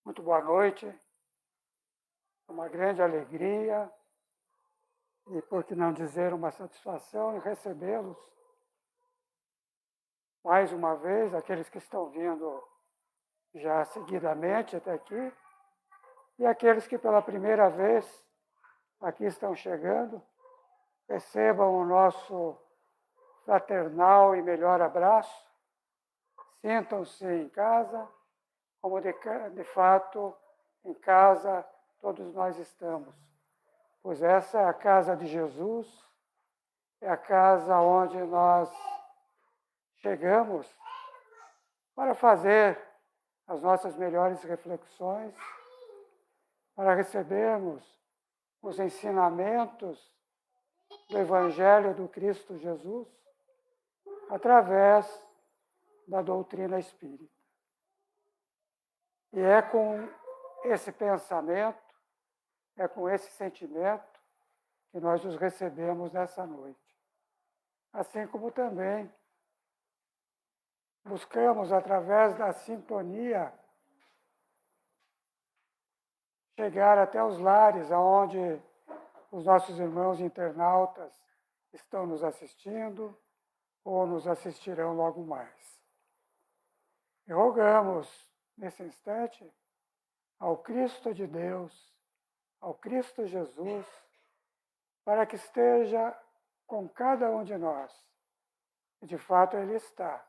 Muito boa noite, uma grande alegria e, por que não dizer, uma satisfação em recebê-los mais uma vez, aqueles que estão vindo já seguidamente até aqui e aqueles que pela primeira vez aqui estão chegando, recebam o nosso fraternal e melhor abraço, sintam-se em casa, como de fato em casa todos nós estamos. Pois essa é a casa de Jesus, é a casa onde nós chegamos para fazer as nossas melhores reflexões, para recebermos os ensinamentos do Evangelho do Cristo Jesus através da doutrina espírita. E é com esse pensamento, é com esse sentimento que nós os recebemos nessa noite. Assim como também buscamos, através da sintonia, chegar até os lares onde os nossos irmãos internautas estão nos assistindo ou nos assistirão logo mais. E rogamos, nesse instante, ao Cristo de Deus, ao Cristo Jesus, para que esteja com cada um de nós. E, de fato, Ele está,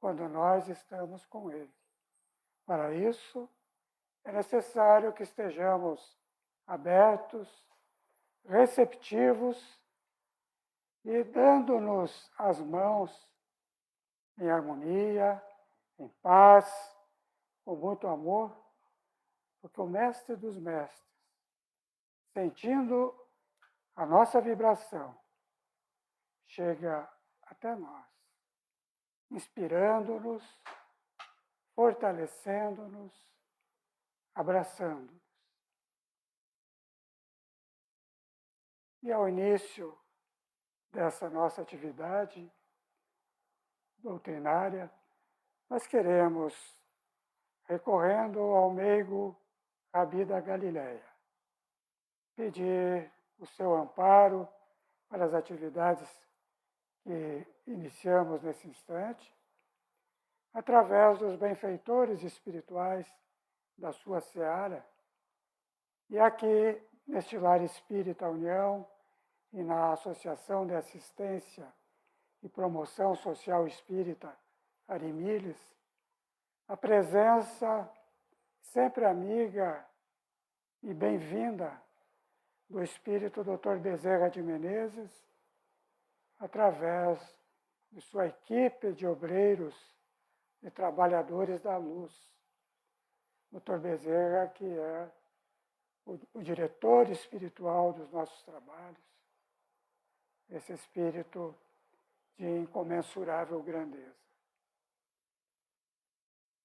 quando nós estamos com Ele. Para isso, é necessário que estejamos abertos, receptivos e dando-nos as mãos em harmonia, em paz, com muito amor, porque o Mestre dos Mestres, sentindo a nossa vibração, chega até nós, inspirando-nos, fortalecendo-nos, abraçando-nos. E ao início dessa nossa atividade doutrinária, nós queremos, recorrendo ao meigo Rabi da Galileia, pedir o seu amparo para as atividades que iniciamos nesse instante, através dos benfeitores espirituais da sua seara, e aqui, neste Lar Espírita União e na Associação de Assistência e Promoção Social Espírita Arimiles, a presença sempre amiga e bem-vinda do Espírito Dr. Bezerra de Menezes, através de sua equipe de obreiros e trabalhadores da luz. Dr. Bezerra, que é o diretor espiritual dos nossos trabalhos, esse espírito de incomensurável grandeza.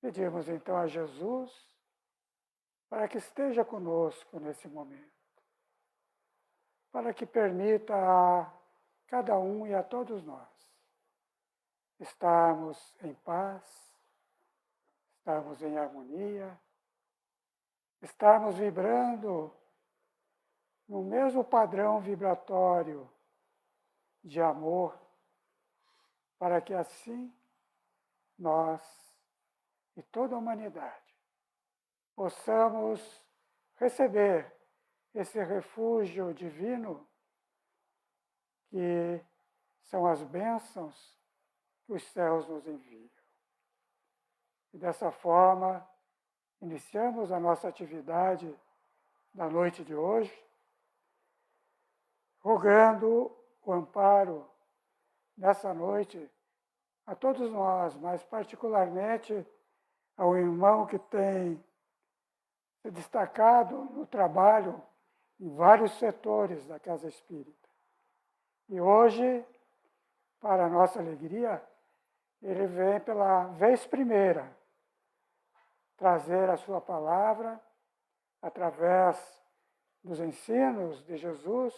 Pedimos então a Jesus para que esteja conosco nesse momento, para que permita a cada um e a todos nós estarmos em paz, estarmos em harmonia, estarmos vibrando no mesmo padrão vibratório de amor, para que assim nós e toda a humanidade possamos receber esse refúgio divino que são as bênçãos que os céus nos enviam. E dessa forma, iniciamos a nossa atividade da noite de hoje, rogando o amparo nessa noite a todos nós, mas particularmente ao irmão que tem se destacado no trabalho em vários setores da Casa Espírita. E hoje, para a nossa alegria, ele vem pela vez primeira trazer a sua palavra através dos ensinos de Jesus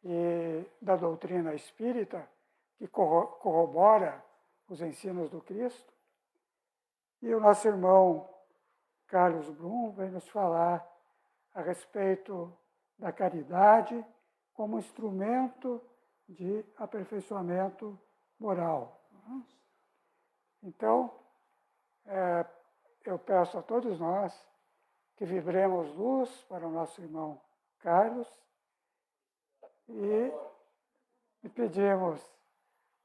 e da doutrina espírita, que corrobora os ensinos do Cristo. E o nosso irmão Carlos Brum vem nos falar a respeito da caridade como instrumento de aperfeiçoamento moral. Então, eu peço a todos nós que vibremos luz para o nosso irmão Carlos e pedimos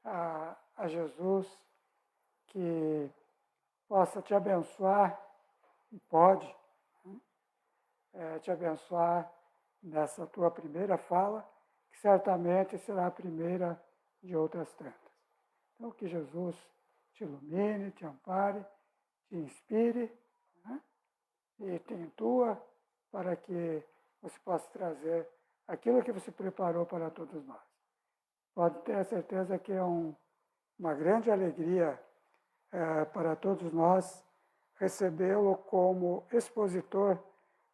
a Jesus que possa te abençoar, e pode te abençoar nessa tua primeira fala, que certamente será a primeira de outras tantas. Então, que Jesus te ilumine, te ampare, te inspire, e te intua para que você possa trazer aquilo que você preparou para todos nós. Pode ter a certeza que é uma grande alegria para todos nós recebê-lo como expositor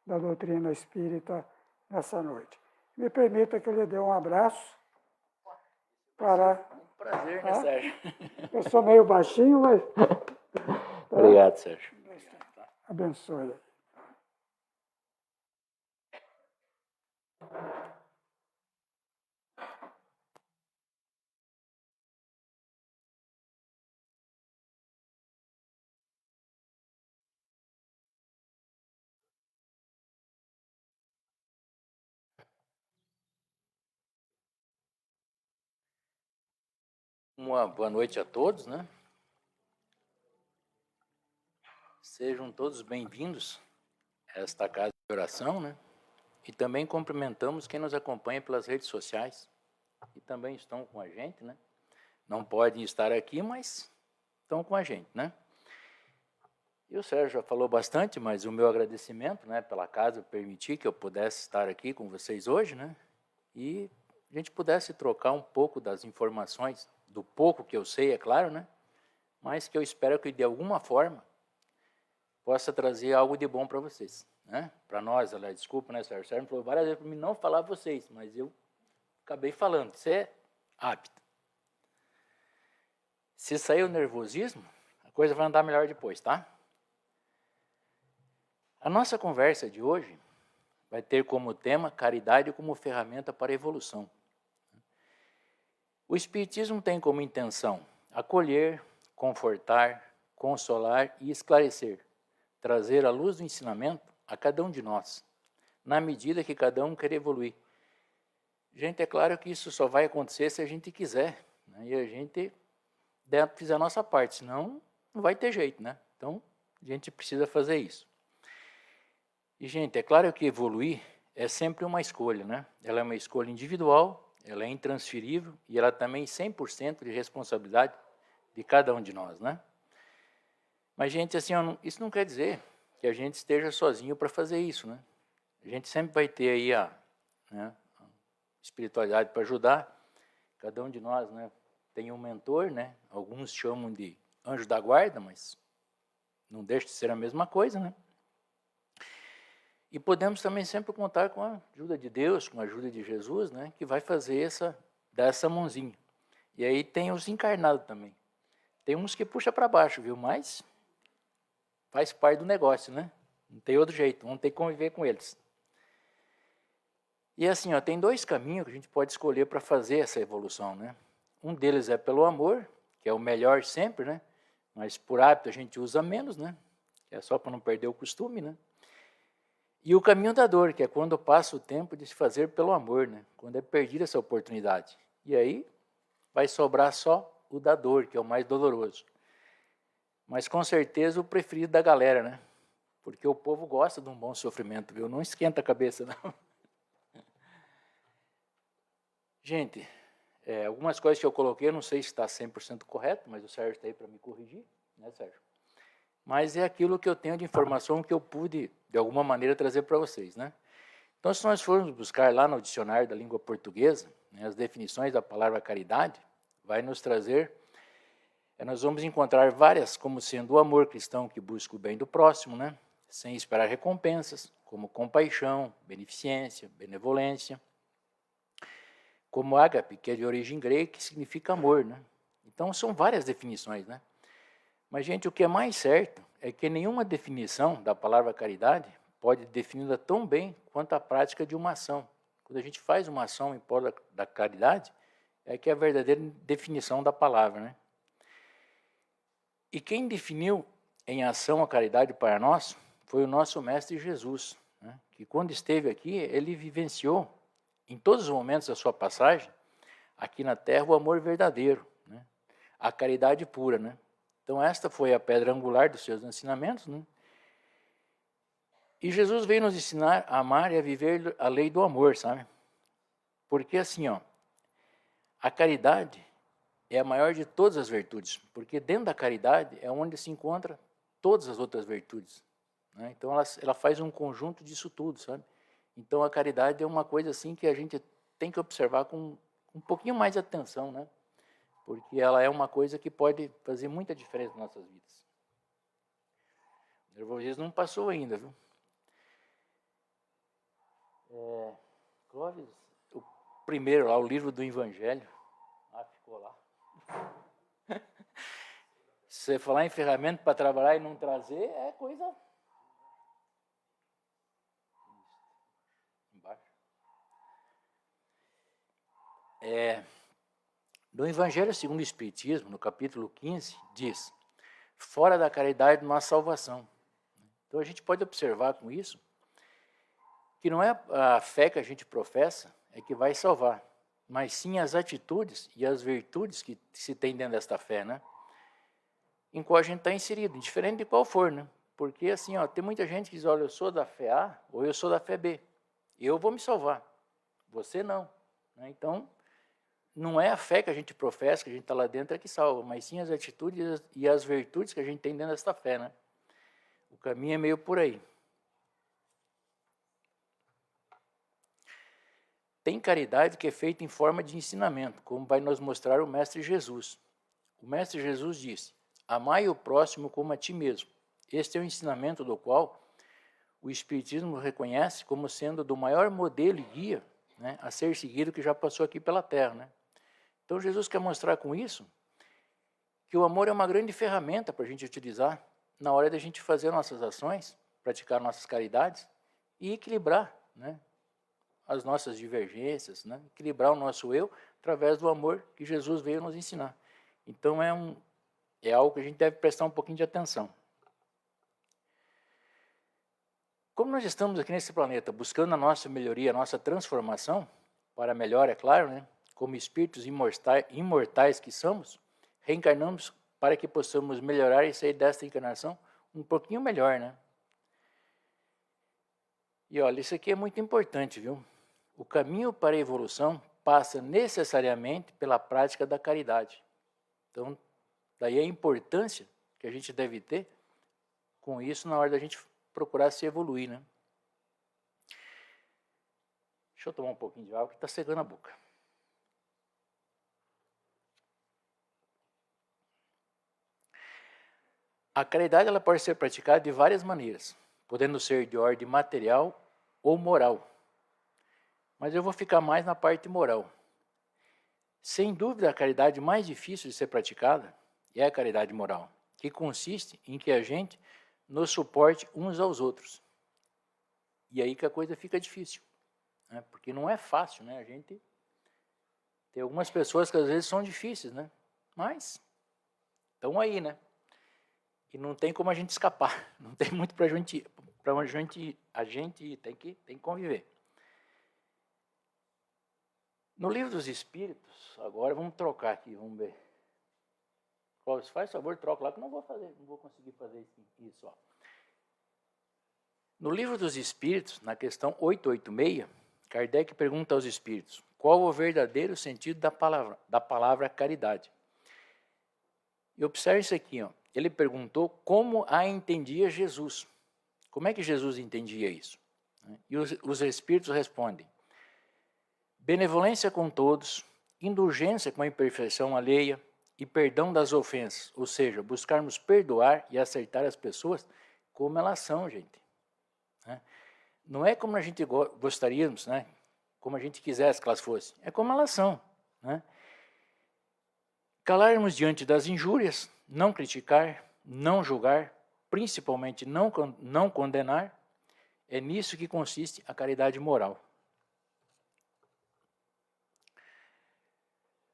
da doutrina espírita nessa noite. Me permita que eu lhe dê um abraço para... Um prazer, né, Sérgio? Eu sou meio baixinho, mas... Obrigado, Sérgio. Abençoe. Uma boa noite a todos, né? Sejam todos bem-vindos a esta casa de oração, né? E também cumprimentamos quem nos acompanha pelas redes sociais, que também estão com a gente, né? Não podem estar aqui, mas estão com a gente, né? E o Sérgio já falou bastante, mas o meu agradecimento, né, pela casa permitir que eu pudesse estar aqui com vocês hoje, né? E a gente pudesse trocar um pouco das informações, do pouco que eu sei, é claro, né? Mas que eu espero que, de alguma forma, possa trazer algo de bom para vocês, né? Para nós, aliás, desculpa, né, Sérgio? O Sérgio falou várias vezes para mim não falar vocês, mas eu acabei falando. Isso é hábito. Se sair o nervosismo, a coisa vai andar melhor depois, tá? A nossa conversa de hoje vai ter como tema caridade como ferramenta para a evolução. O Espiritismo tem como intenção acolher, confortar, consolar e esclarecer, trazer a luz do ensinamento a cada um de nós, na medida que cada um quer evoluir. Gente, é claro que isso só vai acontecer se a gente quiser, né? E a gente fizer a nossa parte, senão não vai ter jeito, né? Então, a gente precisa fazer isso. E, gente, é claro que evoluir é sempre uma escolha, né? Ela é uma escolha individual, ela é intransferível e ela também 100% de responsabilidade de cada um de nós, né? Mas, gente, assim, isso não quer dizer que a gente esteja sozinho para fazer isso, né? A gente sempre vai ter aí a espiritualidade para ajudar. Cada um de nós, né, tem um mentor, né? Alguns chamam de anjo da guarda, mas não deixa de ser a mesma coisa, né? E podemos também sempre contar com a ajuda de Deus, com a ajuda de Jesus, né, que vai fazer dar essa mãozinha. E aí tem os encarnados também. Tem uns que puxa para baixo, viu? Mas faz parte do negócio, né? Não tem outro jeito, vamos ter que conviver com eles. E assim, tem dois caminhos que a gente pode escolher para fazer essa evolução, né? Um deles é pelo amor, que é o melhor sempre, né? Mas por hábito a gente usa menos, né? Que é só para não perder o costume, né? E o caminho da dor, que é quando passa o tempo de se fazer pelo amor, né? Quando é perdida essa oportunidade. E aí vai sobrar só o da dor, que é o mais doloroso. Mas com certeza o preferido da galera, né? Porque o povo gosta de um bom sofrimento, viu? Não esquenta a cabeça, não. Gente, algumas coisas que eu coloquei, eu não sei se está 100% correto, mas o Sérgio está aí para me corrigir, né, Sérgio? Mas é aquilo que eu tenho de informação que eu pude, de alguma maneira, trazer para vocês, né? Então, se nós formos buscar lá no dicionário da língua portuguesa, né, as definições da palavra caridade, vai nos trazer, nós vamos encontrar várias como sendo o amor cristão que busca o bem do próximo, né, sem esperar recompensas, como compaixão, beneficência, benevolência, como ágape, que é de origem grega, que significa amor, né? Então, são várias definições, né? Mas, gente, o que é mais certo é que nenhuma definição da palavra caridade pode definir tão bem quanto a prática de uma ação. Quando a gente faz uma ação em prol da caridade, é que é a verdadeira definição da palavra, né? E quem definiu em ação a caridade para nós foi o nosso Mestre Jesus, né? Que quando esteve aqui, ele vivenciou, em todos os momentos da sua passagem, aqui na Terra, o amor verdadeiro, né? A caridade pura, né? Então, esta foi a pedra angular dos seus ensinamentos, né? E Jesus veio nos ensinar a amar e a viver a lei do amor, sabe? Porque assim, ó, a caridade é a maior de todas as virtudes, porque dentro da caridade é onde se encontra todas as outras virtudes, né? Então, ela faz um conjunto disso tudo, sabe? Então, a caridade é uma coisa assim que a gente tem que observar com um pouquinho mais de atenção, né? Porque ela é uma coisa que pode fazer muita diferença nas nossas vidas. O nervosismo não passou ainda, viu? Clóvis, o primeiro lá, o livro do Evangelho, ficou lá. Se você falar em ferramenta para trabalhar e não trazer, é coisa... Embaixo. No Evangelho segundo o Espiritismo, no capítulo 15, diz: fora da caridade não há salvação. Então a gente pode observar com isso que não é a fé que a gente professa é que vai salvar, mas sim as atitudes e as virtudes que se tem dentro desta fé, né? Em qual a gente está inserido, indiferente de qual for, né? Porque assim, ó, tem muita gente que diz, olha, eu sou da fé A ou eu sou da fé B. Eu vou me salvar, você não, né? Então, não é a fé que a gente professa, que a gente está lá dentro, é que salva, mas sim as atitudes e as virtudes que a gente tem dentro desta fé, né? O caminho é meio por aí. Tem caridade que é feita em forma de ensinamento, como vai nos mostrar o Mestre Jesus. O Mestre Jesus disse: amai o próximo como a ti mesmo. Este é o ensinamento do qual o Espiritismo reconhece como sendo do maior modelo e guia, né, a ser seguido que já passou aqui pela Terra, né? Então Jesus quer mostrar com isso que o amor é uma grande ferramenta para a gente utilizar na hora da gente fazer nossas ações, praticar nossas caridades e equilibrar, né, as nossas divergências, né, equilibrar o nosso eu através do amor que Jesus veio nos ensinar. Então é algo que a gente deve prestar um pouquinho de atenção. Como nós estamos aqui nesse planeta buscando a nossa melhoria, a nossa transformação, para melhor, é claro, né, como espíritos imortais que somos, reencarnamos para que possamos melhorar e sair desta encarnação um pouquinho melhor, né? E olha, isso aqui é muito importante, viu? O caminho para a evolução passa necessariamente pela prática da caridade. Então, daí a importância que a gente deve ter com isso na hora da gente procurar se evoluir, né? Deixa eu tomar um pouquinho de água que está secando a boca. A caridade ela pode ser praticada de várias maneiras, podendo ser de ordem material ou moral. Mas eu vou ficar mais na parte moral. Sem dúvida, a caridade mais difícil de ser praticada é a caridade moral, que consiste em que a gente nos suporte uns aos outros. E aí que a coisa fica difícil, né? Porque não é fácil, né? A gente tem algumas pessoas que às vezes são difíceis, né? Mas estão aí, né? E não tem como a gente escapar, não tem muito para a gente ir, tem que conviver. No Livro dos Espíritos, agora vamos trocar aqui, vamos ver. Clóvis, faz favor, troca lá que eu não vou conseguir fazer isso. Ó. No Livro dos Espíritos, na questão 886, Kardec pergunta aos espíritos: qual o verdadeiro sentido da palavra caridade? E observe isso aqui, ó. Ele perguntou como a entendia Jesus. Como é que Jesus entendia isso? E os espíritos respondem: benevolência com todos, indulgência com a imperfeição alheia e perdão das ofensas, ou seja, buscarmos perdoar e acertar as pessoas como elas são, gente. Não é como a gente gostaríamos, né? Como a gente quisesse que elas fossem, é como elas são, né? Calarmos diante das injúrias, não criticar, não julgar, principalmente não condenar, é nisso que consiste a caridade moral.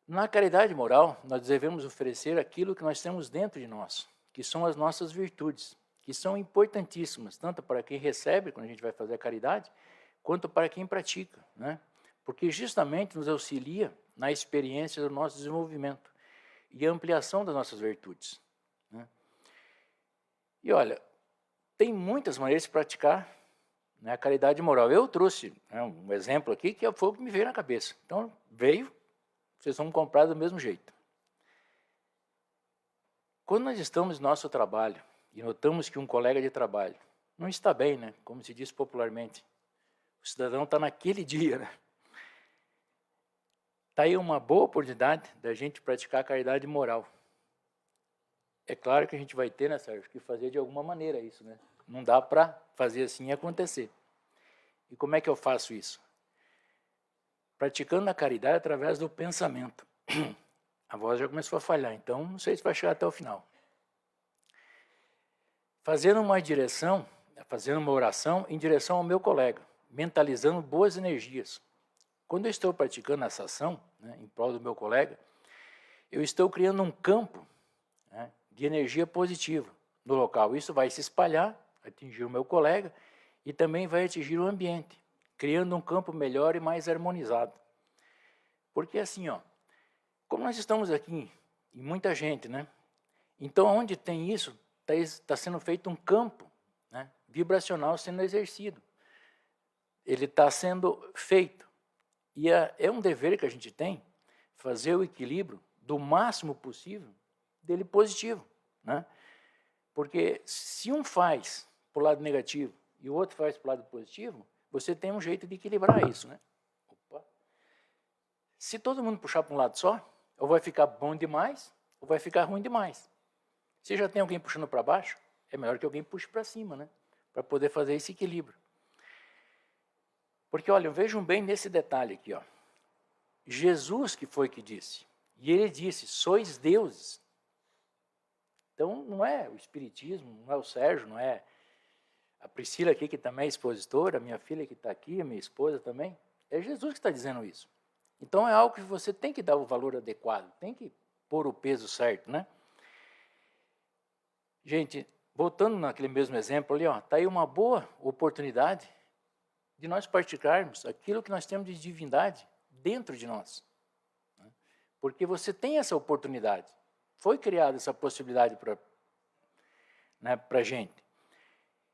Na caridade moral, nós devemos oferecer aquilo que nós temos dentro de nós, que são as nossas virtudes, que são importantíssimas, tanto para quem recebe, quando a gente vai fazer a caridade, quanto para quem pratica, né? Porque justamente nos auxilia na experiência do nosso desenvolvimento e ampliação das nossas virtudes, né? E olha, tem muitas maneiras de praticar, né, a caridade moral. Eu trouxe, né, um exemplo aqui que foi o que me veio na cabeça. Então, vocês vão comprar do mesmo jeito. Quando nós estamos no nosso trabalho e notamos que um colega de trabalho não está bem, né, como se diz popularmente, o cidadão está naquele dia, né? Está aí uma boa oportunidade da gente praticar a caridade moral. É claro que a gente vai ter, né, Sérgio, que fazer de alguma maneira isso, né? Não dá para fazer assim e acontecer. E como é que eu faço isso? Praticando a caridade através do pensamento. A voz já começou a falhar, então não sei se vai chegar até o final. Fazendo uma oração em direção ao meu colega, mentalizando boas energias. Quando eu estou praticando essa ação, né, em prol do meu colega, eu estou criando um campo, né, de energia positiva no local. Isso vai se espalhar, atingir o meu colega e também vai atingir o ambiente, criando um campo melhor e mais harmonizado. Porque assim, ó, como nós estamos aqui e muita gente, né? Então, onde tem isso, está sendo feito um campo, né, vibracional sendo exercido. Ele está sendo feito. E é um dever que a gente tem, fazer o equilíbrio do máximo possível dele positivo, né? Porque se um faz para o lado negativo e o outro faz para o lado positivo, você tem um jeito de equilibrar isso, né? Opa. Se todo mundo puxar para um lado só, ou vai ficar bom demais, ou vai ficar ruim demais. Se já tem alguém puxando para baixo, é melhor que alguém puxe para cima, né? Para poder fazer esse equilíbrio. Porque, olha, vejam bem nesse detalhe aqui, ó. Jesus que foi que disse, e ele disse, sois deuses. Então, não é o Espiritismo, não é o Sérgio, não é a Priscila aqui, que também é expositora, a minha filha que está aqui, a minha esposa também. É Jesus que está dizendo isso. Então, é algo que você tem que dar o valor adequado, tem que pôr o peso certo, né? Gente, voltando naquele mesmo exemplo ali, ó, está aí uma boa oportunidade de nós praticarmos aquilo que nós temos de divindade dentro de nós. Porque você tem essa oportunidade. Foi criada essa possibilidade para, né, a gente.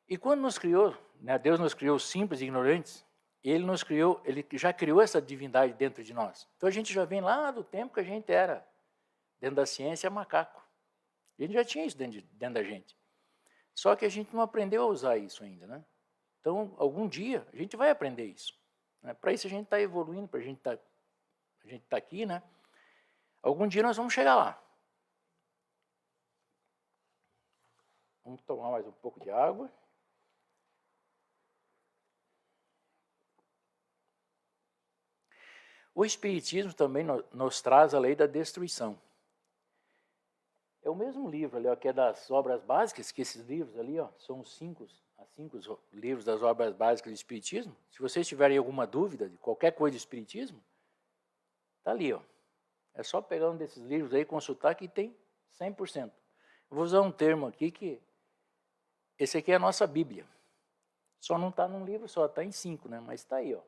E quando nos criou, né, Deus nos criou simples e ignorantes, Ele já criou essa divindade dentro de nós. Então a gente já vem lá do tempo que a gente era, dentro da ciência, macaco. A gente já tinha isso dentro da gente. Só que a gente não aprendeu a usar isso ainda, né? Então, algum dia, a gente vai aprender isso, né? Para isso a gente está evoluindo, para a gente tá aqui, né? Algum dia nós vamos chegar lá. Vamos tomar mais um pouco de água. O Espiritismo também nos traz a lei da destruição. É o mesmo livro ali, ó, que é das obras básicas, que esses livros ali, ó, são os cinco livros das obras básicas do Espiritismo. Se vocês tiverem alguma dúvida de qualquer coisa do Espiritismo, está ali, ó. É só pegar um desses livros aí e consultar que tem 100%. Eu vou usar um termo aqui que esse aqui é a nossa Bíblia. Só não está num livro só, está em 5, né? Mas está aí, ó.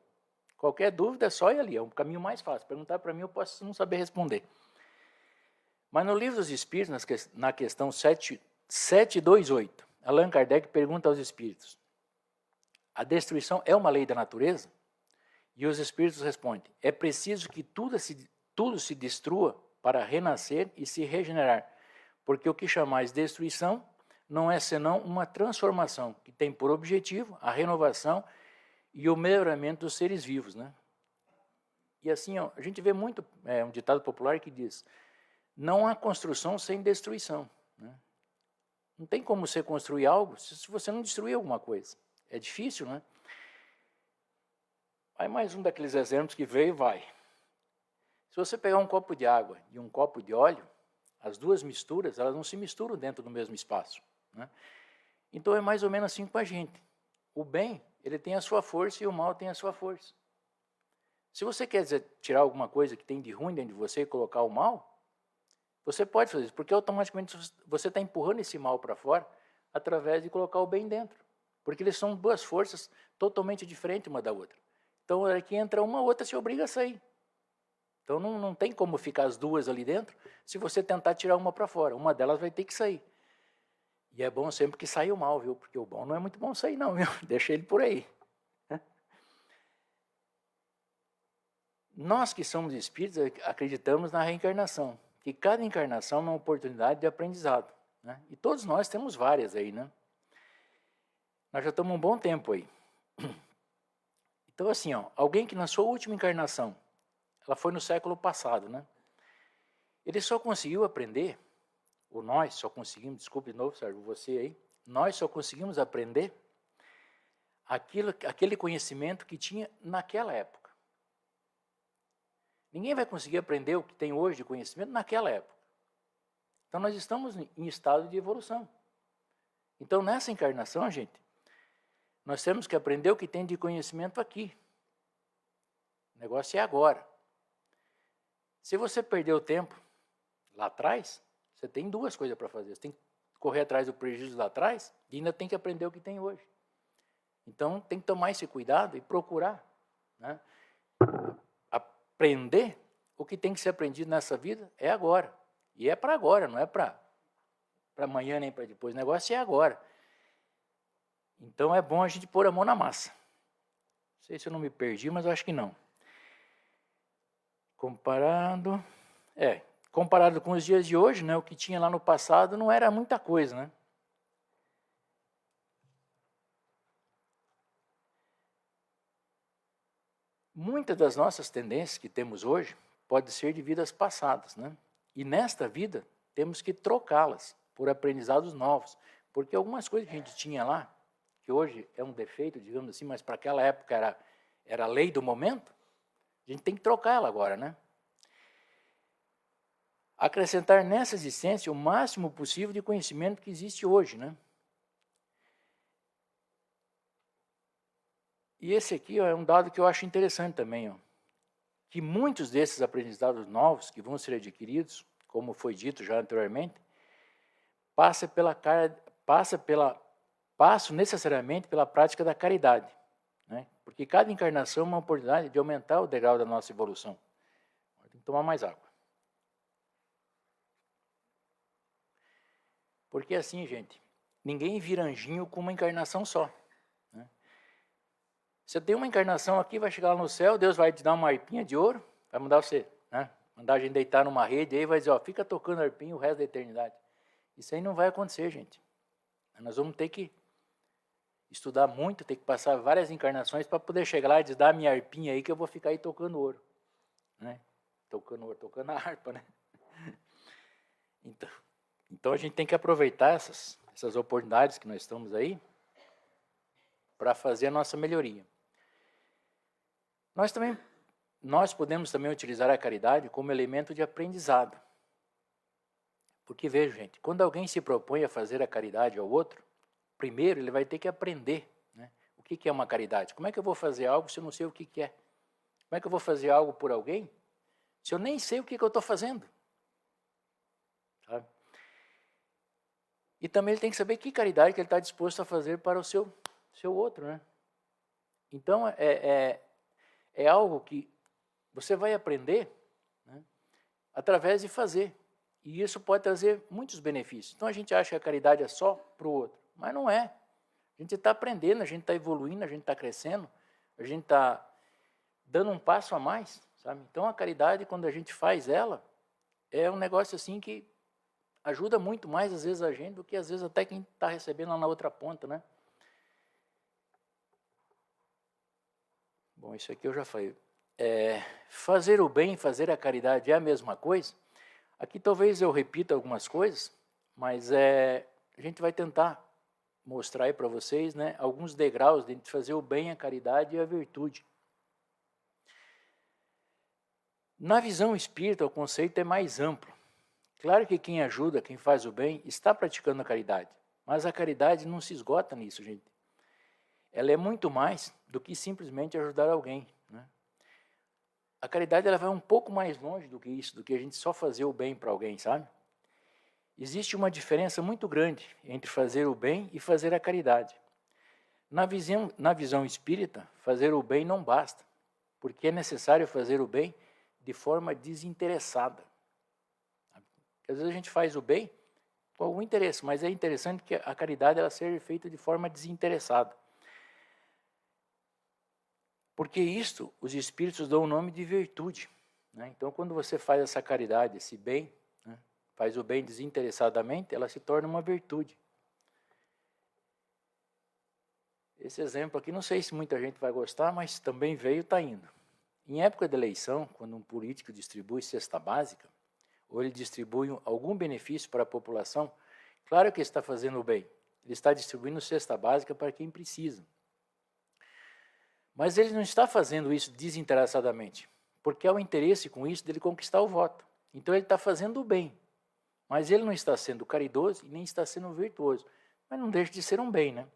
Qualquer dúvida é só ir ali, é um caminho mais fácil. Perguntar para mim, eu posso não saber responder. Mas no Livro dos Espíritos, na questão 728, Allan Kardec pergunta aos espíritos: a destruição é uma lei da natureza? E os espíritos respondem: é preciso que tudo se destrua para renascer e se regenerar, porque o que chamais destruição não é senão uma transformação que tem por objetivo a renovação e o melhoramento dos seres vivos, né? E assim, ó, a gente vê muito um ditado popular que diz: não há construção sem destruição, né? Não tem como você construir algo se você não destruir alguma coisa. É difícil, né? Aí mais um daqueles exemplos que veio e vai. Se você pegar um copo de água e um copo de óleo, as duas misturas, elas não se misturam dentro do mesmo espaço, né? Então é mais ou menos assim com a gente. O bem, ele tem a sua força e o mal tem a sua força. Se você quer tirar alguma coisa que tem de ruim dentro de você e colocar o mal, você pode fazer isso, porque automaticamente você está empurrando esse mal para fora através de colocar o bem dentro. Porque eles são duas forças totalmente diferentes uma da outra. Então, na hora que entra uma, a outra se obriga a sair. Então, não tem como ficar as duas ali dentro se você tentar tirar uma para fora. Uma delas vai ter que sair. E é bom sempre que saia o mal, viu? Porque o bom não é muito bom sair não, viu? Deixa ele por aí. Nós que somos espíritos acreditamos na reencarnação, que cada encarnação é uma oportunidade de aprendizado, né? E todos nós temos várias aí, né? Nós já estamos um bom tempo aí. Então assim, ó, alguém que na sua última encarnação, ela foi no século passado, né? Ele só conseguiu aprender, ou nós só conseguimos, desculpe de novo, Sérgio, você aí, nós só conseguimos aprender aquele conhecimento que tinha naquela época. Ninguém vai conseguir aprender o que tem hoje de conhecimento naquela época. Então, nós estamos em estado de evolução. Então, nessa encarnação, gente, nós temos que aprender o que tem de conhecimento aqui. O negócio é agora. Se você perdeu tempo lá atrás, você tem duas coisas para fazer. Você tem que correr atrás do prejuízo lá atrás e ainda tem que aprender o que tem hoje. Então, tem que tomar esse cuidado e procurar, né? Aprender o que tem que ser aprendido nessa vida é agora. E é para agora, não é para amanhã nem para depois. O negócio é agora. Então é bom a gente pôr a mão na massa. Não sei se eu não me perdi, mas eu acho que não. Comparado com os dias de hoje, né, o que tinha lá no passado não era muita coisa, né? Muitas das nossas tendências que temos hoje podem ser de vidas passadas, né? E nesta vida temos que trocá-las por aprendizados novos, porque algumas coisas que a gente tinha lá, que hoje é um defeito, digamos assim, mas para aquela época era a lei do momento, a gente tem que trocar ela agora, né? Acrescentar nessa existência o máximo possível de conhecimento que existe hoje, né? E esse aqui, ó, é um dado que eu acho interessante também, ó, que muitos desses aprendizados novos que vão ser adquiridos, como foi dito já anteriormente, passam necessariamente pela prática da caridade, né? Porque cada encarnação é uma oportunidade de aumentar o degrau da nossa evolução. Tem que tomar mais água. Porque assim, gente, ninguém vira anjinho com uma encarnação só. Você tem uma encarnação aqui, vai chegar lá no céu, Deus vai te dar uma harpinha de ouro, vai mandar você, né? Mandar a gente deitar numa rede, aí vai dizer, ó, fica tocando harpinha o resto da eternidade. Isso aí não vai acontecer, gente. Nós vamos ter que estudar muito, ter que passar várias encarnações para poder chegar lá e dizer, dá a minha harpinha aí que eu vou ficar aí tocando ouro. Né? Tocando ouro, tocando a harpa, né? Então a gente tem que aproveitar essas oportunidades que nós estamos aí para fazer a nossa melhoria. Nós podemos também utilizar a caridade como elemento de aprendizado. Porque, veja, gente, quando alguém se propõe a fazer a caridade ao outro, primeiro ele vai ter que aprender, né, o que é uma caridade. Como é que eu vou fazer algo se eu não sei o que é? Como é que eu vou fazer algo por alguém se eu nem sei o que eu estou fazendo? Sabe? E também ele tem que saber que caridade que ele está disposto a fazer para o seu outro, né? Então, é algo que você vai aprender, né, através de fazer. E isso pode trazer muitos benefícios. Então, a gente acha que a caridade é só para o outro, mas não é. A gente está aprendendo, a gente está evoluindo, a gente está crescendo, a gente está dando um passo a mais, sabe? Então, a caridade, quando a gente faz ela, é um negócio assim que ajuda muito mais, às vezes, a gente do que, às vezes, até quem está recebendo lá na outra ponta, né? Bom, isso aqui eu já falei. Fazer o bem, fazer a caridade é a mesma coisa? Aqui talvez eu repita algumas coisas, mas a gente vai tentar mostrar aí para vocês, né, alguns degraus de fazer o bem, a caridade e a virtude. Na visão espírita, o conceito é mais amplo. Claro que quem ajuda, quem faz o bem, está praticando a caridade, Mas a caridade não se esgota nisso, gente. Ela é muito mais do que simplesmente ajudar alguém, né? A caridade ela vai um pouco mais longe do que isso, do que a gente só fazer o bem para alguém, sabe? Existe uma diferença muito grande entre fazer o bem e fazer a caridade. Na visão espírita, fazer o bem não basta, porque é necessário fazer o bem de forma desinteressada. Às vezes a gente faz o bem com algum interesse, mas é interessante que a caridade ela seja feita de forma desinteressada. Porque isto, os espíritos dão o nome de virtude, né? Então, quando você faz essa caridade, esse bem, né, faz o bem desinteressadamente, ela se torna uma virtude. Esse exemplo aqui, não sei se muita gente vai gostar, mas também veio e está indo. Em época de eleição, quando um político distribui cesta básica, ou ele distribui algum benefício para a população, claro que ele está fazendo o bem. Ele está distribuindo cesta básica para quem precisa. Mas ele não está fazendo isso desinteressadamente, porque há o interesse com isso dele conquistar o voto. Então ele está fazendo o bem, mas ele não está sendo caridoso e nem está sendo virtuoso. Mas não deixa de ser um bem, né?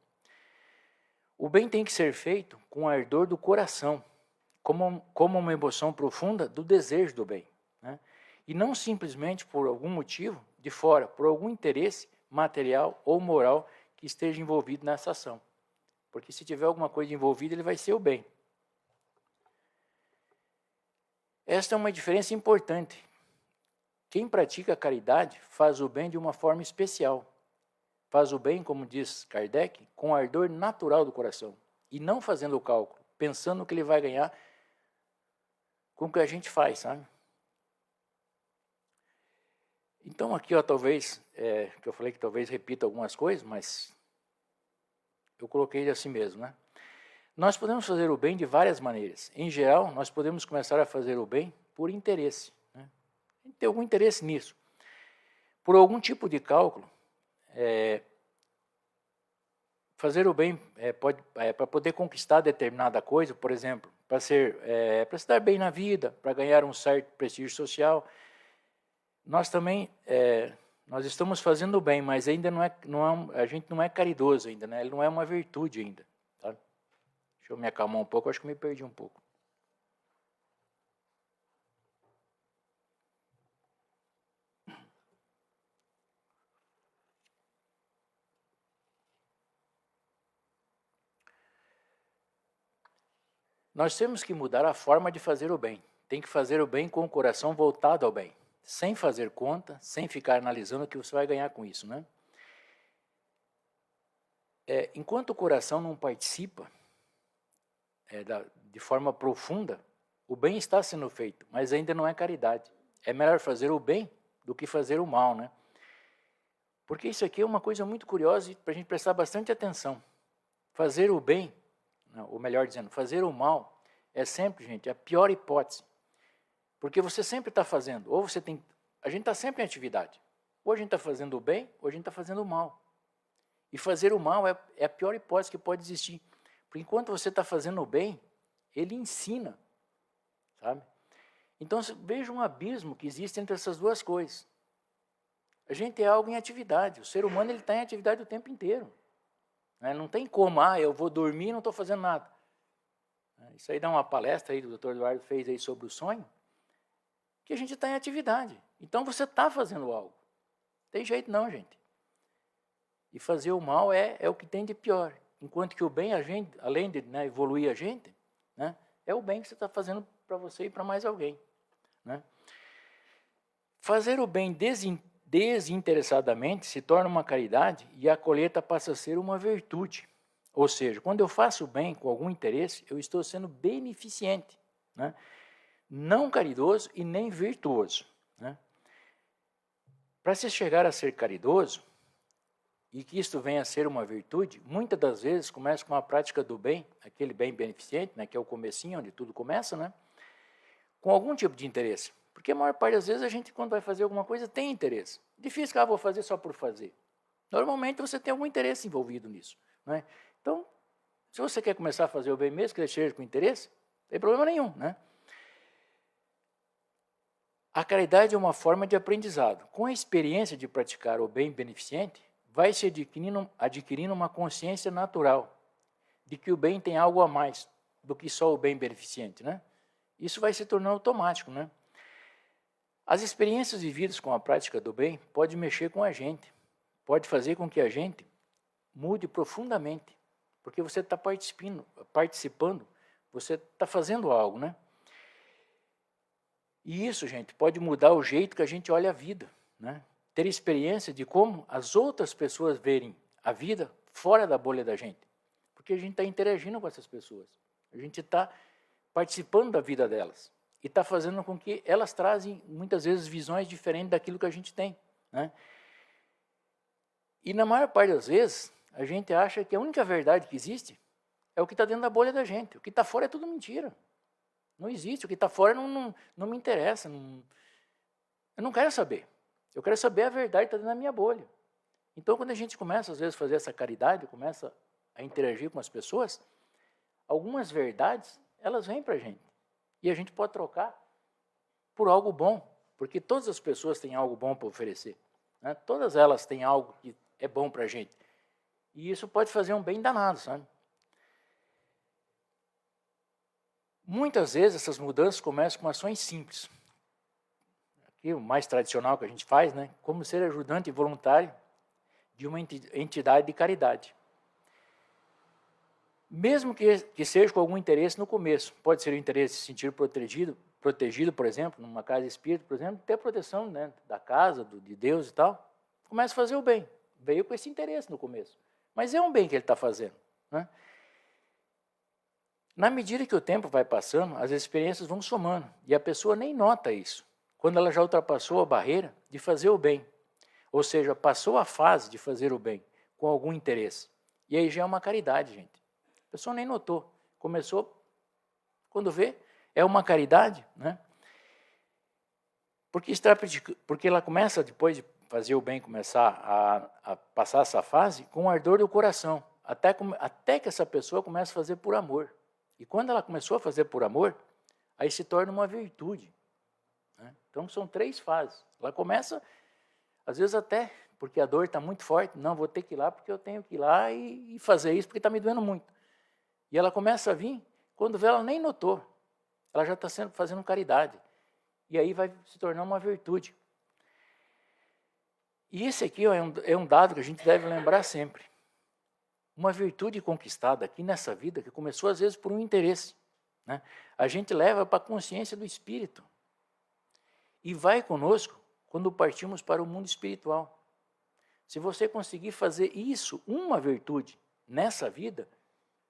O bem tem que ser feito com o ardor do coração, como uma emoção profunda do desejo do bem, né? E não simplesmente por algum motivo de fora, por algum interesse material ou moral que esteja envolvido nessa ação. Porque se tiver alguma coisa envolvida, ele vai ser o bem. Esta é uma diferença importante. Quem pratica a caridade faz o bem de uma forma especial. Faz o bem, como diz Kardec, com ardor natural do coração. E não fazendo o cálculo, pensando que ele vai ganhar com o que a gente faz, sabe? Então aqui, ó, talvez, que eu falei que talvez repita algumas coisas, mas eu coloquei assim mesmo, né? Nós podemos fazer o bem de várias maneiras. Em geral, nós podemos começar a fazer o bem por interesse, né? Tem algum interesse nisso. Por algum tipo de cálculo, fazer o bem para poder conquistar determinada coisa, por exemplo, para se dar bem na vida, para ganhar um certo prestígio social. Nós também nós estamos fazendo o bem, mas ainda a gente não é caridoso ainda, né? Ele não é uma virtude ainda. Tá? Deixa eu me acalmar um pouco, acho que me perdi um pouco. Nós temos que mudar a forma de fazer o bem. Tem que fazer o bem com o coração voltado ao bem, sem fazer conta, sem ficar analisando o que você vai ganhar com isso, né? Enquanto o coração não participa de forma profunda, o bem está sendo feito, mas ainda não é caridade. É melhor fazer o bem do que fazer o mal, né? Porque isso aqui é uma coisa muito curiosa para a gente prestar bastante atenção. Fazer o bem, ou melhor dizendo, fazer o mal, é sempre, gente, a pior hipótese. Porque você sempre está fazendo, ou você tem... A gente está sempre em atividade. Ou a gente está fazendo o bem, ou a gente está fazendo o mal. E fazer o mal é a pior hipótese que pode existir. Porque enquanto você está fazendo o bem, ele ensina, sabe? Então, veja um abismo que existe entre essas duas coisas. A gente é algo em atividade. O ser humano está em atividade o tempo inteiro. Não tem como, eu vou dormir e não estou fazendo nada. Isso aí dá uma palestra aí que o Dr. Eduardo fez aí sobre o sonho, que a gente está em atividade. Então, você está fazendo algo. Não tem jeito não, gente. E fazer o mal é o que tem de pior. Enquanto que o bem, além de evoluir a gente, né, é o bem que você está fazendo para você e para mais alguém. Né? Fazer o bem desinteressadamente se torna uma caridade e a colheita passa a ser uma virtude. Ou seja, quando eu faço o bem com algum interesse, eu estou sendo beneficente, né? Não caridoso e nem virtuoso. Né? Para se chegar a ser caridoso, e que isto venha a ser uma virtude, muitas das vezes começa com a prática do bem, aquele bem beneficente, né, que é o comecinho, onde tudo começa, né, com algum tipo de interesse. Porque a maior parte das vezes a gente, quando vai fazer alguma coisa, tem interesse. Difícil que vou fazer só por fazer. Normalmente você tem algum interesse envolvido nisso. Né? Então, se você quer começar a fazer o bem mesmo, que ele seja com interesse, não tem problema nenhum. Né? A caridade é uma forma de aprendizado. Com a experiência de praticar o bem beneficente, vai se adquirindo uma consciência natural de que o bem tem algo a mais do que só o bem beneficente, né? Isso vai se tornando automático, né? As experiências vividas com a prática do bem podem mexer com a gente, pode fazer com que a gente mude profundamente, porque você está participando, você está fazendo algo, né? E isso, gente, pode mudar o jeito que a gente olha a vida, né? Ter experiência de como as outras pessoas verem a vida fora da bolha da gente, porque a gente está interagindo com essas pessoas, a gente está participando da vida delas e está fazendo com que elas trazem, muitas vezes, visões diferentes daquilo que a gente tem, né? E na maior parte das vezes, a gente acha que a única verdade que existe é o que está dentro da bolha da gente, o que está fora é tudo mentira. Não existe, o que está fora não me interessa, eu não quero saber. Eu quero saber a verdade que está dentro da minha bolha. Então, quando a gente começa, às vezes, a fazer essa caridade, começa a interagir com as pessoas, algumas verdades, elas vêm para a gente. E a gente pode trocar por algo bom, porque todas as pessoas têm algo bom para oferecer, né? Todas elas têm algo que é bom para a gente. E isso pode fazer um bem danado, sabe? Muitas vezes essas mudanças começam com ações simples. Aqui o mais tradicional que a gente faz, né? Como ser ajudante voluntário de uma entidade de caridade. Mesmo que seja com algum interesse no começo. Pode ser o interesse de se sentir protegido, por exemplo, numa casa espírita, por exemplo, ter proteção, né, da casa, de Deus e tal. Começa a fazer o bem. Veio com esse interesse no começo. Mas é um bem que ele está fazendo, né? Na medida que o tempo vai passando, as experiências vão somando, e a pessoa nem nota isso, quando ela já ultrapassou a barreira de fazer o bem, ou seja, passou a fase de fazer o bem, com algum interesse. E aí já é uma caridade, gente. A pessoa nem notou, começou, quando vê, é uma caridade, né? Porque ela começa, depois de fazer o bem, começar a passar essa fase, com o ardor do coração, até que essa pessoa comece a fazer por amor. E quando ela começou a fazer por amor, aí se torna uma virtude, né? Então são 3 fases. Ela começa, às vezes até, porque a dor está muito forte, não, vou ter que ir lá porque eu tenho que ir lá e fazer isso porque está me doendo muito. E ela começa a vir, quando vê, ela nem notou. Ela já está fazendo caridade. E aí vai se tornar uma virtude. E esse aqui é um dado que a gente deve lembrar sempre. Uma virtude conquistada aqui nessa vida, que começou às vezes por um interesse, né? A gente leva para a consciência do espírito. E vai conosco quando partimos para o mundo espiritual. Se você conseguir fazer isso, uma virtude, nessa vida,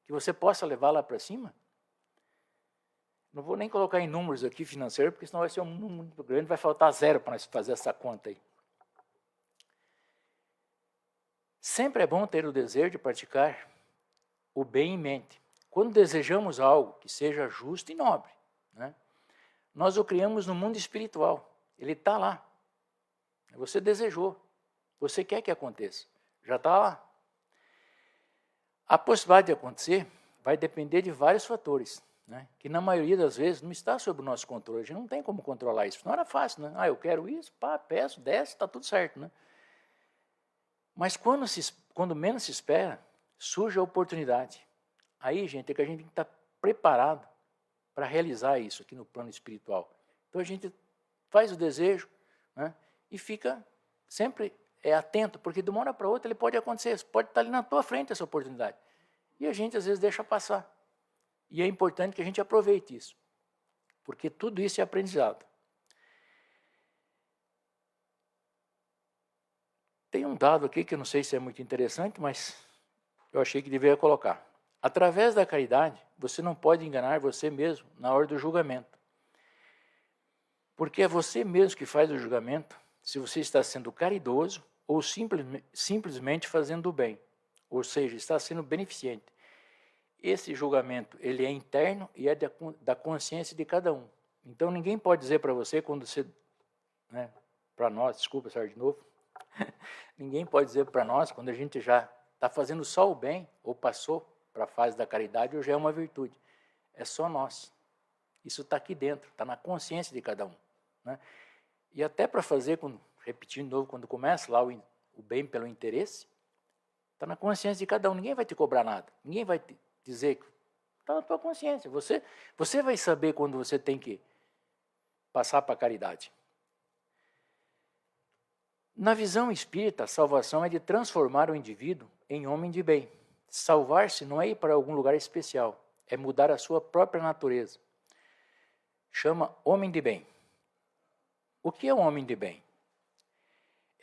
que você possa levar lá para cima, não vou nem colocar em números aqui financeiros, porque senão vai ser um número muito grande, vai faltar 0 para nós fazer essa conta aí. Sempre é bom ter o desejo de praticar o bem em mente. Quando desejamos algo que seja justo e nobre, né, nós o criamos no mundo espiritual. Ele está lá. Você desejou. Você quer que aconteça. Já está lá. A possibilidade de acontecer vai depender de vários fatores, né, que na maioria das vezes não está sob o nosso controle. A gente não tem como controlar isso. Não era fácil, né? Ah, eu quero isso, pá, peço, desce, está tudo certo, né? Mas quando menos se espera, surge a oportunidade. Aí, gente, é que a gente tem que estar preparado para realizar isso aqui no plano espiritual. Então a gente faz o desejo, né, e fica sempre atento, porque de uma hora para outra ele pode acontecer, pode estar ali na tua frente essa oportunidade. E a gente às vezes deixa passar. E é importante que a gente aproveite isso, porque tudo isso é aprendizado. Tem um dado aqui que eu não sei se é muito interessante, mas eu achei que deveria colocar. Através da caridade, você não pode enganar você mesmo na hora do julgamento. Porque é você mesmo que faz o julgamento se você está sendo caridoso ou simplesmente fazendo o bem. Ou seja, está sendo beneficente. Esse julgamento ele é interno e é da consciência de cada um. Então ninguém pode dizer para você, quando você... né, para nós, desculpa, Sérgio, de novo. Ninguém pode dizer para nós, quando a gente já está fazendo só o bem, ou passou para a fase da caridade, ou já é uma virtude. É só nós. Isso está aqui dentro, está na consciência de cada um, né? E até para fazer, repetindo de novo, quando começa lá o bem pelo interesse, Está na consciência de cada um. Ninguém vai te cobrar nada. Ninguém vai te dizer que está na tua consciência. Você vai saber quando você tem que passar para a caridade. Na visão espírita, a salvação é de transformar o indivíduo em homem de bem. Salvar-se não é ir para algum lugar especial, é mudar a sua própria natureza. Chama homem de bem. O que é um homem de bem?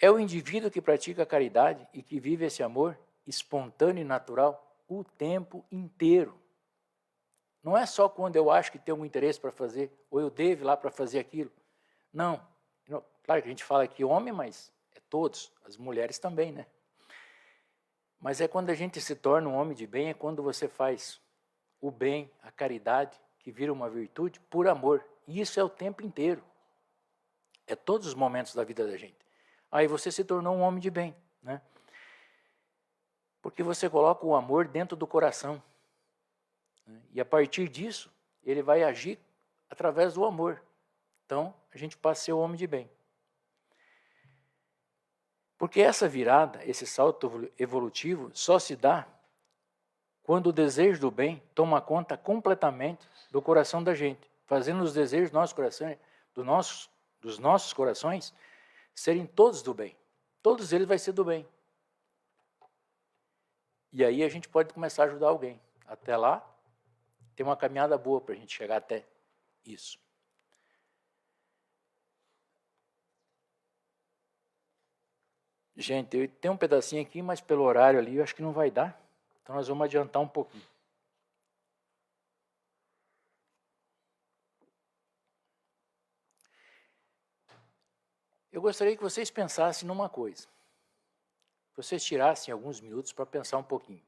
É o indivíduo que pratica a caridade e que vive esse amor espontâneo e natural o tempo inteiro. Não é só quando eu acho que tenho algum interesse para fazer, ou eu devo ir lá para fazer aquilo. Não. Claro que a gente fala aqui homem, mas é todos, as mulheres também, né? Mas é quando a gente se torna um homem de bem, é quando você faz o bem, a caridade, que vira uma virtude, por amor. E isso é o tempo inteiro. É todos os momentos da vida da gente. Aí você se tornou um homem de bem, né? Porque você coloca o amor dentro do coração. Né? E a partir disso, ele vai agir através do amor. Então, a gente passa a ser o homem de bem. Porque essa virada, esse salto evolutivo, só se dá quando o desejo do bem toma conta completamente do coração da gente, fazendo os desejos do nosso coração, dos nossos corações serem todos do bem. Todos eles vão ser do bem. E aí a gente pode começar a ajudar alguém. Até lá, tem uma caminhada boa para a gente chegar até isso. Gente, eu tenho um pedacinho aqui, mas pelo horário ali eu acho que não vai dar. Então nós vamos adiantar um pouquinho. Eu gostaria que vocês pensassem numa coisa. Vocês tirassem alguns minutos para pensar um pouquinho.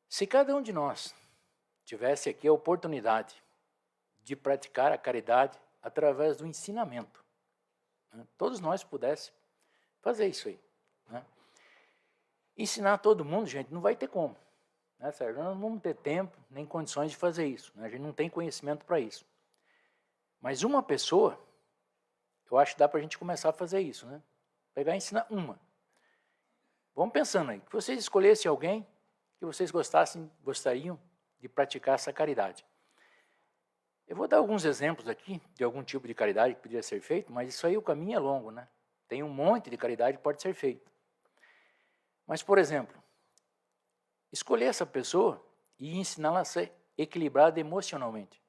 Se cada um de nós tivesse aqui a oportunidade de praticar a caridade através do ensinamento, né? Todos nós pudéssemos fazer isso aí. Né? Ensinar todo mundo, gente, não vai ter como. Né, certo? Nós não vamos ter tempo nem condições de fazer isso. Né? A gente não tem conhecimento para isso. Mas uma pessoa, eu acho que dá para a gente começar a fazer isso. Né? Pegar e ensinar uma. Vamos pensando aí, que vocês escolhessem alguém que vocês gostariam de praticar essa caridade. Eu vou dar alguns exemplos aqui de algum tipo de caridade que poderia ser feito, mas isso aí o caminho é longo, né? Tem um monte de caridade que pode ser feito. Mas, por exemplo, escolher essa pessoa e ensiná-la a ser equilibrada emocionalmente.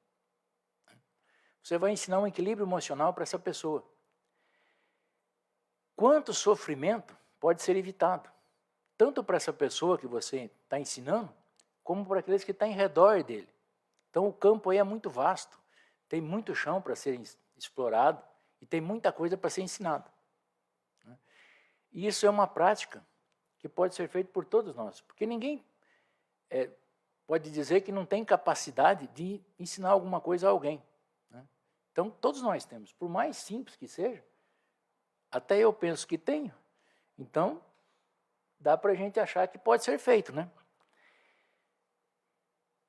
Você vai ensinar um equilíbrio emocional para essa pessoa. Quanto sofrimento pode ser evitado? Tanto para essa pessoa que você está ensinando, como para aqueles que estão em redor dele. Então o campo aí é muito vasto, tem muito chão para ser explorado e tem muita coisa para ser ensinada. E isso é uma prática que pode ser feita por todos nós, porque ninguém pode dizer que não tem capacidade de ensinar alguma coisa a alguém. Né? Então todos nós temos, por mais simples que seja, até eu penso que tenho, então dá para a gente achar que pode ser feito, né?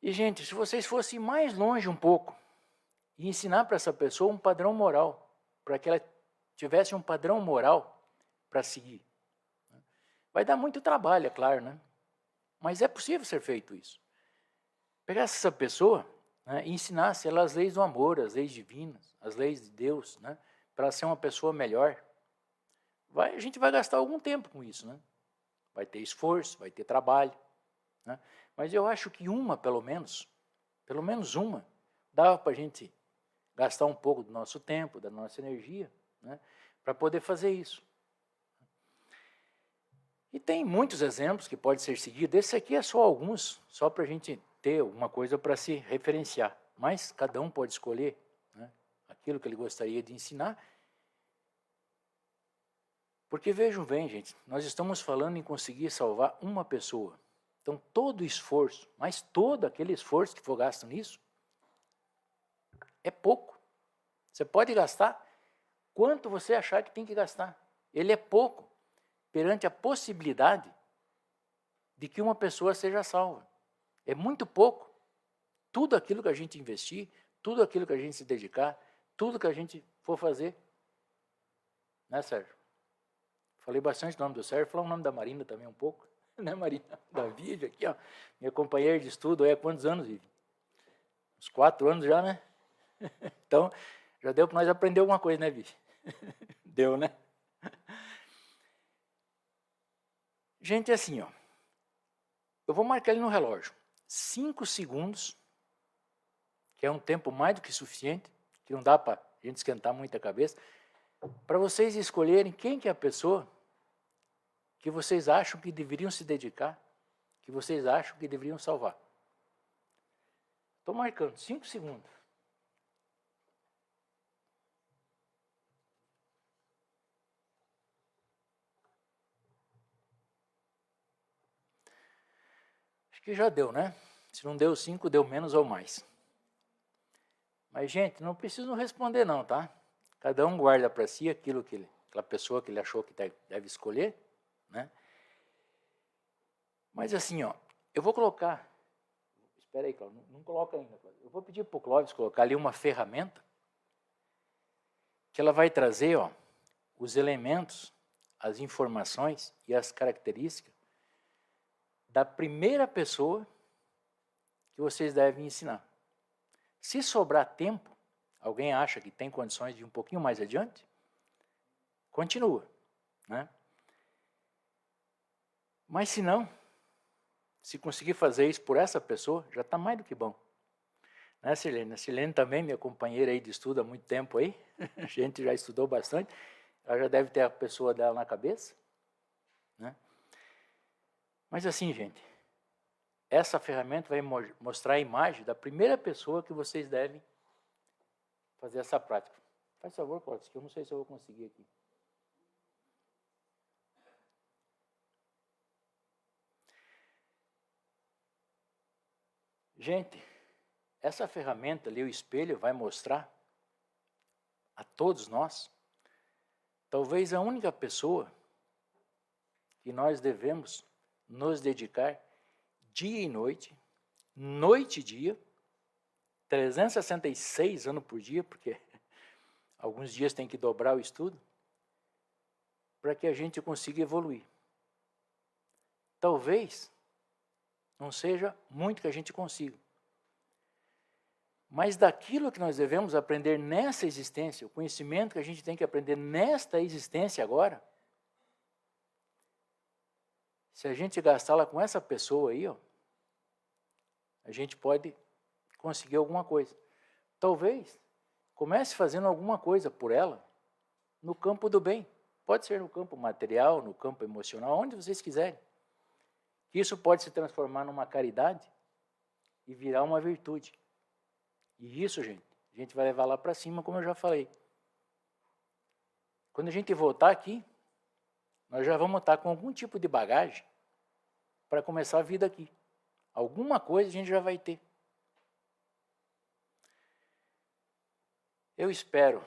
E, gente, se vocês fossem mais longe um pouco e ensinar para essa pessoa um padrão moral, para que ela tivesse um padrão moral para seguir. Vai dar muito trabalho, é claro, né? Mas é possível ser feito isso. Pegasse essa pessoa, né, e ensinasse ela as leis do amor, as leis divinas, as leis de Deus, né, para ela ser uma pessoa melhor. A gente vai gastar algum tempo com isso, né? Vai ter esforço, vai ter trabalho. Né? Mas eu acho que pelo menos uma, dava para a gente gastar um pouco do nosso tempo, da nossa energia, né, para poder fazer isso. E tem muitos exemplos que podem ser seguidos. Esse aqui é só alguns, só para a gente ter alguma coisa para se referenciar. Mas cada um pode escolher, né, aquilo que ele gostaria de ensinar. Porque vejam bem, gente, nós estamos falando em conseguir salvar uma pessoa. Então, todo esforço, mas todo aquele esforço que for gasto nisso, é pouco. Você pode gastar quanto você achar que tem que gastar. Ele é pouco perante a possibilidade de que uma pessoa seja salva. É muito pouco. Tudo aquilo que a gente investir, tudo aquilo que a gente se dedicar, tudo que a gente for fazer. Né, Sérgio? Falei bastante o nome do Sérgio, falar o nome da Marina também um pouco. Né, Marina? Da Vivi aqui, ó. Minha companheira de estudo aí há quantos anos, Vivi? Uns 4 anos já, né? Então, já deu para nós aprender alguma coisa, né, Vivi? Deu, né? Gente, é assim, ó. Eu vou marcar ali no relógio. 5 segundos, que é um tempo mais do que suficiente, que não dá para a gente esquentar muito a cabeça, para vocês escolherem quem que é a pessoa que vocês acham que deveriam se dedicar, que vocês acham que deveriam salvar. Estou marcando 5 segundos. Acho que já deu, né? Se não deu 5, deu menos ou mais. Mas, gente, não preciso responder não, tá? Cada um guarda para si aquilo que aquela pessoa que ele achou que deve escolher, né? Mas assim, ó, eu vou colocar... Espera aí, Cláudio, não coloca ainda, Cláudio. Eu vou pedir para o Clóvis colocar ali uma ferramenta que ela vai trazer, ó, os elementos, as informações e as características da primeira pessoa que vocês devem ensinar. Se sobrar tempo, alguém acha que tem condições de ir um pouquinho mais adiante, continua, né? Mas se não, se conseguir fazer isso por essa pessoa, já está mais do que bom. Né, Sirlene? A Sirlene também, minha companheira aí de estudo há muito tempo aí, a gente já estudou bastante, ela já deve ter a pessoa dela na cabeça, né? Mas assim, gente, essa ferramenta vai mostrar a imagem da primeira pessoa que vocês devem fazer essa prática. Faz favor, Cláudio, que eu não sei se eu vou conseguir aqui. Gente, essa ferramenta ali, o espelho, vai mostrar a todos nós, talvez a única pessoa que nós devemos nos dedicar dia e noite, noite e dia, 366 anos por dia, porque alguns dias tem que dobrar o estudo, para que a gente consiga evoluir. Talvez não seja muito que a gente consiga, mas daquilo que nós devemos aprender nessa existência, o conhecimento que a gente tem que aprender nesta existência agora, se a gente gastá-la com essa pessoa aí, ó, a gente pode conseguir alguma coisa. Talvez comece fazendo alguma coisa por ela no campo do bem. Pode ser no campo material, no campo emocional, onde vocês quiserem. Isso pode se transformar numa caridade e virar uma virtude. E isso, gente, a gente vai levar lá para cima, como eu já falei. Quando a gente voltar aqui, nós já vamos estar com algum tipo de bagagem para começar a vida aqui. Alguma coisa a gente já vai ter. Eu espero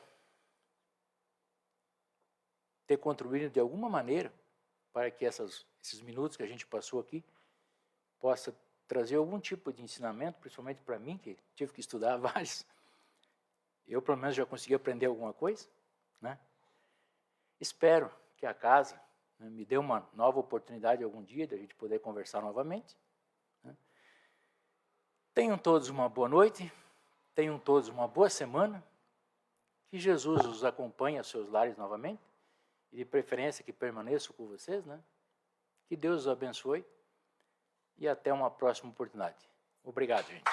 ter contribuído de alguma maneira para que esses minutos que a gente passou aqui possa trazer algum tipo de ensinamento, principalmente para mim, que tive que estudar vários. Eu, pelo menos, já consegui aprender alguma coisa, né? Espero que a casa, né, me dê uma nova oportunidade algum dia de a gente poder conversar novamente, né? Tenham todos uma boa noite, tenham todos uma boa semana, que Jesus os acompanhe aos seus lares novamente, e de preferência que permaneçam com vocês, né? Que Deus os abençoe e até uma próxima oportunidade. Obrigado, gente.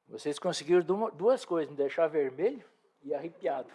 Vocês conseguiram duas coisas, me deixar vermelho e arrepiado.